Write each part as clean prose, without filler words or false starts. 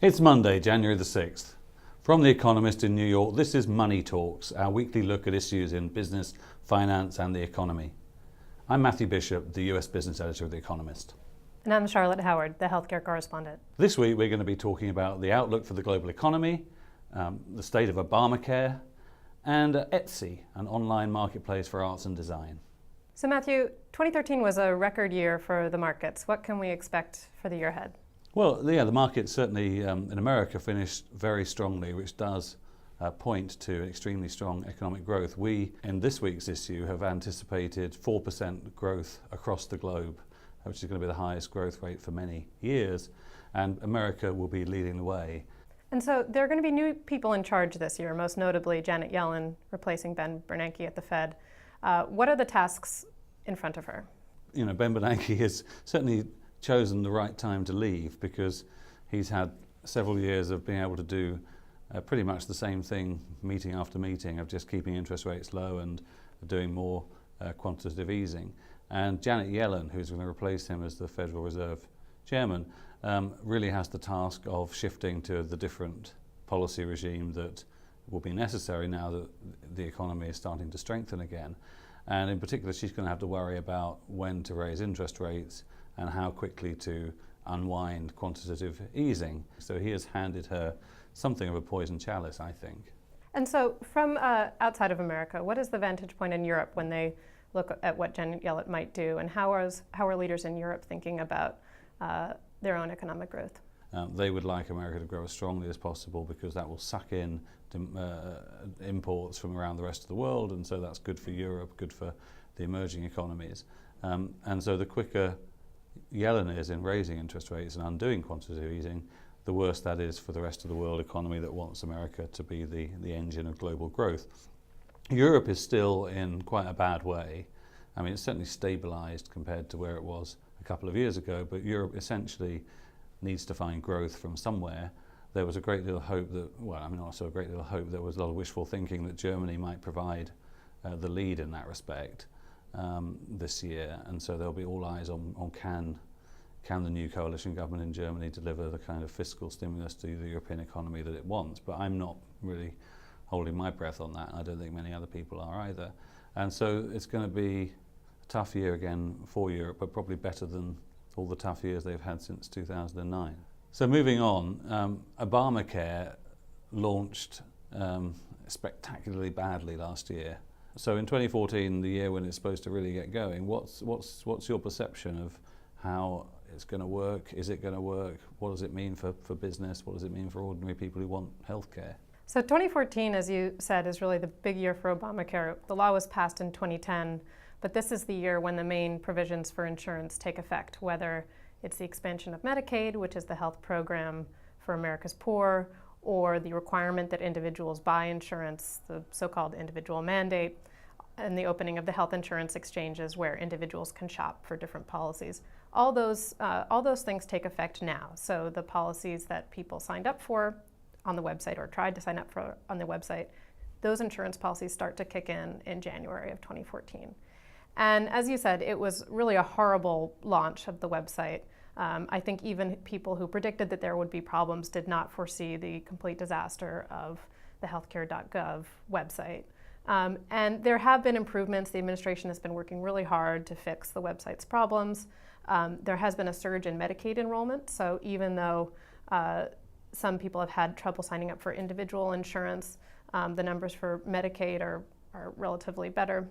It's Monday, January the 6th. From The Economist in New York, this is Money Talks, our weekly look at issues in business, finance and the economy. I'm Matthew Bishop, the US business editor of The Economist. And I'm Charlotte Howard, the healthcare correspondent. This week we're going to be talking about the outlook for the global economy, the state of Obamacare, and Etsy, an online marketplace for arts and design. So Matthew, 2013 was a record year for the markets. What can we expect for the year ahead? Well, yeah, the market certainly in America finished very strongly, which does point to extremely strong economic growth. We, in this week's issue, have anticipated 4% growth across the globe, which is going to be the highest growth rate for many years, and America will be leading the way. And so there are going to be new people in charge this year, most notably Janet Yellen replacing Ben Bernanke at the Fed. What are the tasks in front of her? You know, Ben Bernanke has certainly chosen the right time to leave because he's had several years of being able to do pretty much the same thing meeting after meeting of just keeping interest rates low and doing more quantitative easing. And Janet Yellen, who's going to replace him as the Federal Reserve Chairman, really has the task of shifting to the different policy regime that will be necessary now that the economy is starting to strengthen again. And in particular, she's going to have to worry about when to raise interest rates and how quickly to unwind quantitative easing. So he has handed her something of a poison chalice, I think. And so from outside of America, what is the vantage point in Europe when they look at what Janet Yellen might do, and how are leaders in Europe thinking about their own economic growth? They would like America to grow as strongly as possible because that will suck in imports from around the rest of the world, and so that's good for Europe, good for the emerging economies. And so the quicker Yellen is in raising interest rates and undoing quantitative easing, the worse that is for the rest of the world economy that wants America to be the engine of global growth. Europe is still in quite a bad way. I mean, it's certainly stabilized compared to where it was a couple of years ago, but Europe essentially needs to find growth from somewhere. There was a great deal of hope that, well, I mean, also a great deal of hope, there was a lot of wishful thinking that Germany might provide the lead in that respect this year, and so there'll be all eyes on can the new coalition government in Germany deliver the kind of fiscal stimulus to the European economy that it wants. But I'm not really holding my breath on that. I don't think many other people are either. And so it's going to be a tough year again for Europe, but probably better than all the tough years they've had since 2009. So moving on, Obamacare launched spectacularly badly last year. So in 2014, the year when it's supposed to really get going, what's your perception of how it's going to work? Is it going to work? What does it mean for business? What does it mean for ordinary people who want healthcare? So 2014, as you said, is really the big year for Obamacare. The law was passed in 2010, but this is the year when the main provisions for insurance take effect, whether it's the expansion of Medicaid, which is the health program for America's poor, or the requirement that individuals buy insurance, the so-called individual mandate, and the opening of the health insurance exchanges where individuals can shop for different policies. All those things take effect now. So the policies that people signed up for on the website or tried to sign up for on the website, those insurance policies start to kick in January of 2014. And as you said, it was really a horrible launch of the website. I think even people who predicted that there would be problems did not foresee the complete disaster of the healthcare.gov website. And there have been improvements. The administration has been working really hard to fix the website's problems. There has been a surge in Medicaid enrollment. So even though some people have had trouble signing up for individual insurance, the numbers for Medicaid are relatively better.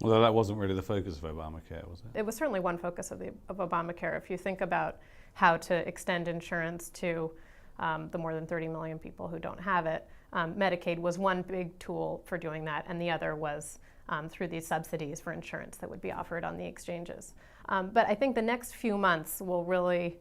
Although that wasn't really the focus of Obamacare, was it? It was certainly one focus of Obamacare. If you think about how to extend insurance to the more than 30 million people who don't have it, Medicaid was one big tool for doing that, and the other was through these subsidies for insurance that would be offered on the exchanges. But I think the next few months will really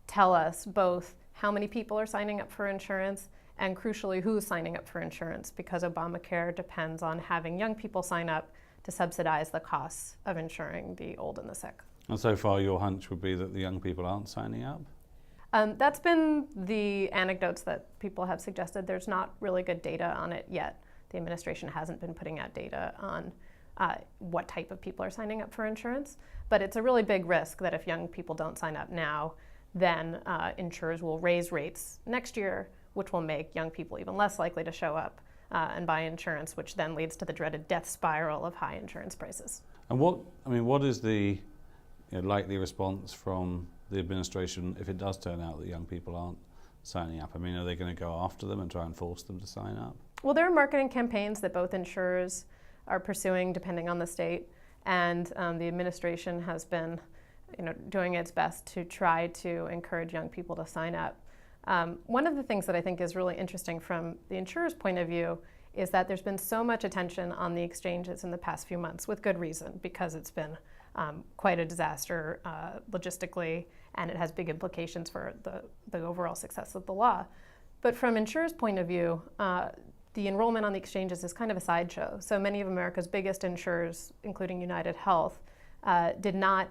tell us both how many people are signing up for insurance and crucially who's signing up for insurance, because Obamacare depends on having young people sign up to subsidize the costs of insuring the old and the sick. And so far your hunch would be that the young people aren't signing up? That's been the anecdotes that people have suggested. There's not really good data on it yet. The administration hasn't been putting out data on what type of people are signing up for insurance. But it's a really big risk that if young people don't sign up now, then insurers will raise rates next year, which will make young people even less likely to show up and buy insurance, which then leads to the dreaded death spiral of high insurance prices. And what is the likely response from the administration if it does turn out that young people aren't signing up? I mean, are they going to go after them and try and force them to sign up? Well, there are marketing campaigns that both insurers are pursuing depending on the state, and the administration has been doing its best to try to encourage young people to sign up. One of the things that I think is really interesting from the insurer's point of view is that there's been so much attention on the exchanges in the past few months, with good reason, because it's been quite a disaster logistically, and it has big implications for the overall success of the law. But from insurers' point of view, the enrollment on the exchanges is kind of a sideshow. So many of America's biggest insurers, including United Health, did not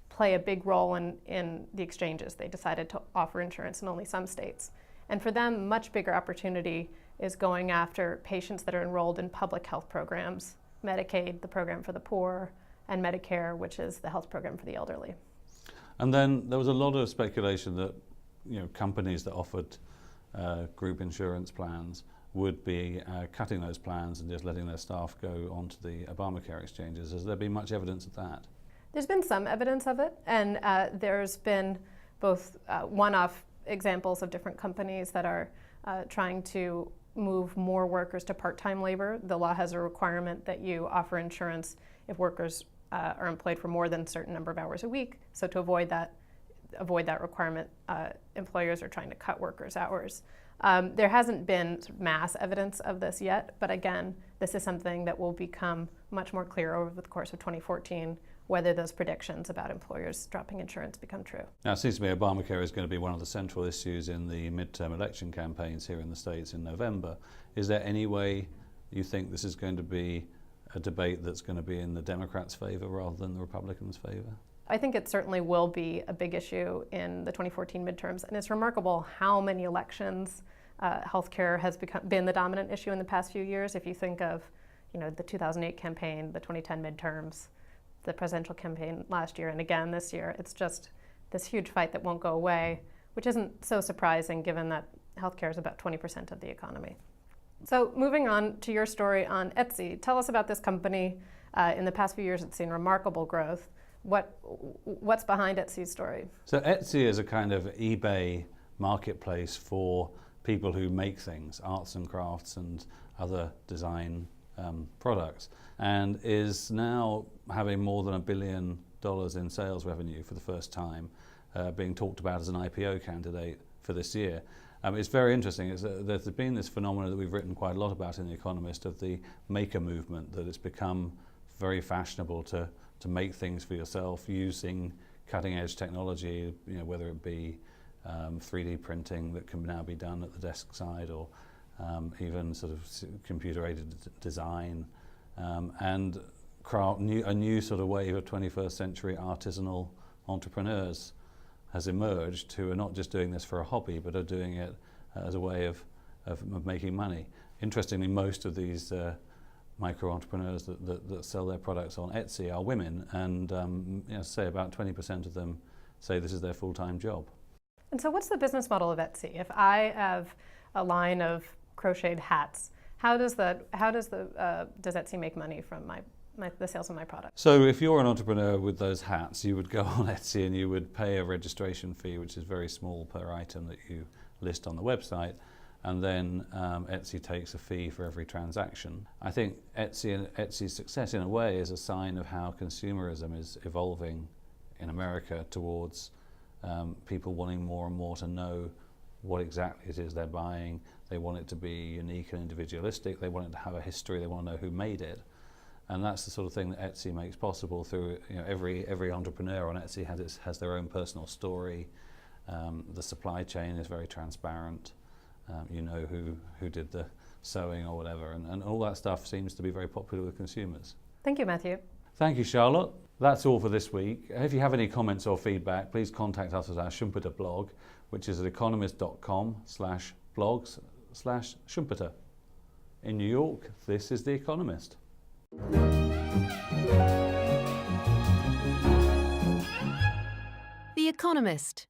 play a big role in the exchanges. They decided to offer insurance in only some states. And for them, much bigger opportunity is going after patients that are enrolled in public health programs, Medicaid, the program for the poor, and Medicare, which is the health program for the elderly. And then there was a lot of speculation that companies that offered group insurance plans would be cutting those plans and just letting their staff go onto the Obamacare exchanges. Has there been much evidence of that? There's been some evidence of it, and there's been both one-off examples of different companies that are trying to move more workers to part-time labor. The law has a requirement that you offer insurance if workers are employed for more than a certain number of hours a week. So to avoid that requirement, employers are trying to cut workers' hours. There hasn't been sort of mass evidence of this yet, but again, this is something that will become much more clear over the course of 2014, whether those predictions about employers dropping insurance become true. Now, it seems to me Obamacare is going to be one of the central issues in the midterm election campaigns here in the States in November. Is there any way you think this is going to be a debate that's going to be in the Democrats' favor rather than the Republicans' favor? I think it certainly will be a big issue in the 2014 midterms, and it's remarkable how many elections healthcare has been the dominant issue in the past few years. If you think of, the 2008 campaign, the 2010 midterms, the presidential campaign last year, and again this year, it's just this huge fight that won't go away, which isn't so surprising given that healthcare is about 20% of the economy. So moving on to your story on Etsy, tell us about this company. In the past few years, it's seen remarkable growth. What's behind Etsy's story? So Etsy is a kind of eBay marketplace for people who make things, arts and crafts and other design products, and is now having more than $1 billion in sales revenue for the first time, being talked about as an IPO candidate for this year. It's very interesting. There's been this phenomenon that we've written quite a lot about in The Economist of the maker movement, that it's become very fashionable to make things for yourself using cutting-edge technology, whether it be 3D printing that can now be done at the desk side, or even sort of computer-aided design, and a new sort of wave of 21st century artisanal entrepreneurs has emerged, who are not just doing this for a hobby, but are doing it as a way of making money. Interestingly, most of these micro-entrepreneurs that sell their products on Etsy are women, and say about 20% of them say this is their full-time job. And so what's the business model of Etsy? If I have a line of crocheted hats, how does Etsy make money from the sales of my product? So if you're an entrepreneur with those hats, you would go on Etsy and you would pay a registration fee, which is very small per item that you list on the website, and then Etsy takes a fee for every transaction. I think Etsy's success in a way is a sign of how consumerism is evolving in America towards people wanting more and more to know what exactly it is they're buying. They want it to be unique and individualistic. They want it to have a history. They want to know who made it. And that's the sort of thing that Etsy makes possible through, every entrepreneur on Etsy has their own personal story. The supply chain is very transparent. Who did the sewing or whatever, and all that stuff seems to be very popular with consumers. Thank you, Matthew. Thank you, Charlotte. That's all for this week. If you have any comments or feedback, please contact us at our Schumpeter blog, which is at economist.com/blogs/Schumpeter. In New York, this is The Economist. The Economist.